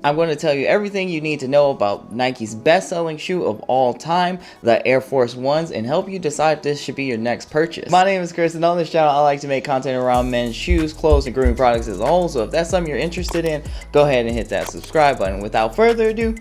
I'm going to tell you everything you need to know about Nike's best-selling shoe of all time, the Air Force Ones, and help you decide if this should be your next purchase. My name is Chris, and on this channel I like to make content around men's shoes, clothes, and grooming products as a whole. So if that's something you're interested in, go ahead and hit that subscribe button. Without further ado,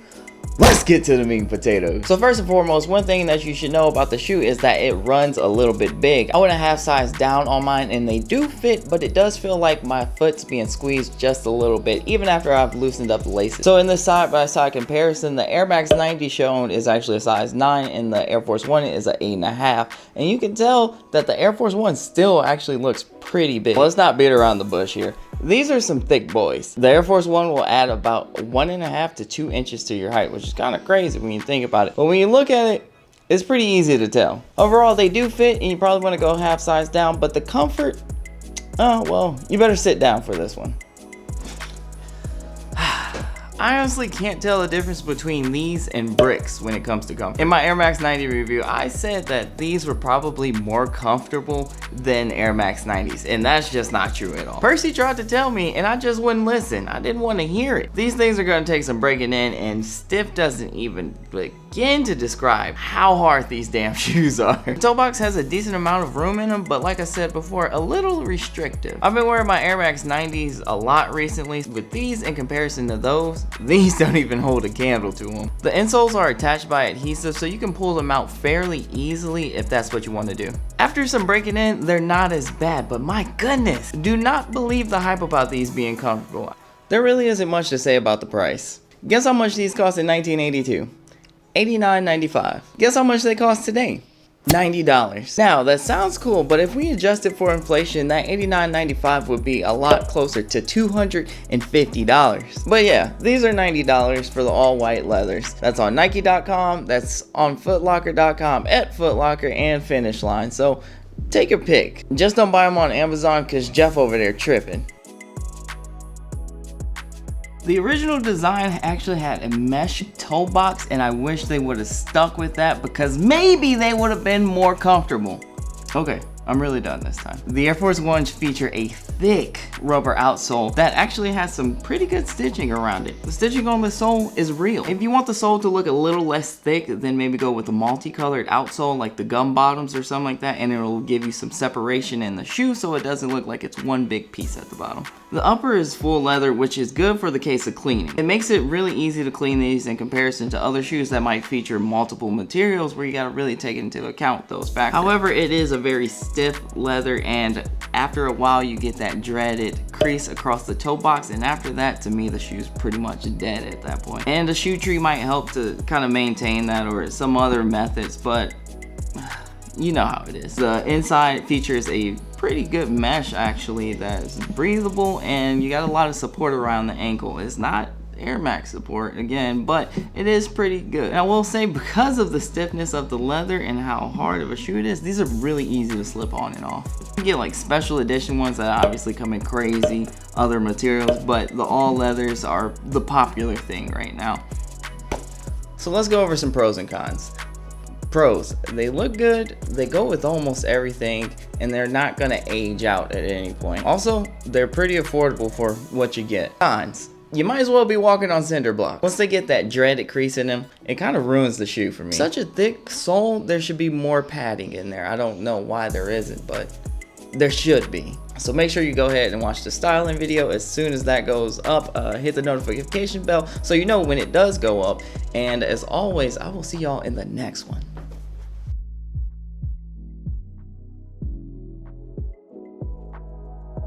let's get to the meat and potatoes. So first and foremost, one thing that you should know about the shoe is that it runs a little bit big. I went a half size down on mine and they do fit, but it does feel like my foot's being squeezed just a little bit, even after I've loosened up the laces. So in this side-by-side comparison, the Air Max 90 shown is actually a size 9 and the Air Force One is an 8.5. And you can tell that the Air Force One still actually looks pretty big. Let's not beat around the bush here. These are some thick boys. The Air Force One will add about 1.5 to 2 inches to your height, which is kind of crazy when you think about it. But when you look at it, it's pretty easy to tell. Overall, they do fit, and you probably want to go half size down, but the comfort, oh, well, you better sit down for this one. I honestly can't tell the difference between these and bricks when it comes to comfort. In my Air Max 90 review, I said that these were probably more comfortable than Air Max 90s, and that's just not true at all. Percy tried to tell me, and I just wouldn't listen. I didn't want to hear it. These things are going to take some breaking in, and stiff doesn't even begin to describe how hard these damn shoes are. The toe box has a decent amount of room in them, but like I said before, a little restrictive. I've been wearing my Air Max 90s a lot recently. With these in comparison to those, these don't even hold a candle to them. The insoles are attached by adhesive, so you can pull them out fairly easily if that's what you want to do. After some breaking in, they're not as bad, but my goodness, do not believe the hype about these being comfortable. There really isn't much to say about the price. Guess how much these cost in 1982? $89.95. Guess how much they cost today? $90. Now that sounds cool, but if we adjust it for inflation, that $89.95 would be a lot closer to $250. But yeah, these are $90 for the all white leathers. That's on Nike.com, that's on Footlocker.com, at Footlocker, and Finish Line. So take your pick. Just don't buy them on Amazon because Jeff over there tripping. The original design actually had a mesh toe box, and I wish they would have stuck with that because maybe they would have been more comfortable. Okay, I'm really done this time. The Air Force Ones feature a thick rubber outsole that actually has some pretty good stitching around it. The stitching on the sole is real. If you want the sole to look a little less thick, then maybe go with a multicolored outsole like the gum bottoms or something like that, and it'll give you some separation in the shoe so it doesn't look like it's one big piece at the bottom. The upper is full leather, which is good for the case of cleaning. It makes it really easy to clean these in comparison to other shoes that might feature multiple materials where you gotta really take into account those factors. However, it is a very stiff leather, and after a while you get that dreaded crease across the toe box, and after that, to me, the shoe's pretty much dead at that point. And the shoe tree might help to kind of maintain that, or some other methods, but you know how it is. The inside features a pretty good mesh actually that's breathable, and you got a lot of support around the ankle. It's not Air Max support again, but it is pretty good. And I will say, because of the stiffness of the leather and how hard of a shoe it is, these are really easy to slip on and off. You get like special edition ones that obviously come in crazy other materials, but the all leathers are the popular thing right now. So let's go over some pros and cons. Pros, they look good, they go with almost everything, and they're not gonna age out at any point. Also, they're pretty affordable for what you get. Cons, you might as well be walking on cinder block. Once they get that dreaded crease in them, it kind of ruins the shoe for me. Such a thick sole, there should be more padding in there. I don't know why there isn't, but there should be. So make sure you go ahead and watch the styling video as soon as that goes up. Hit the notification bell so you know when it does go up. And as always, I will see y'all in the next one.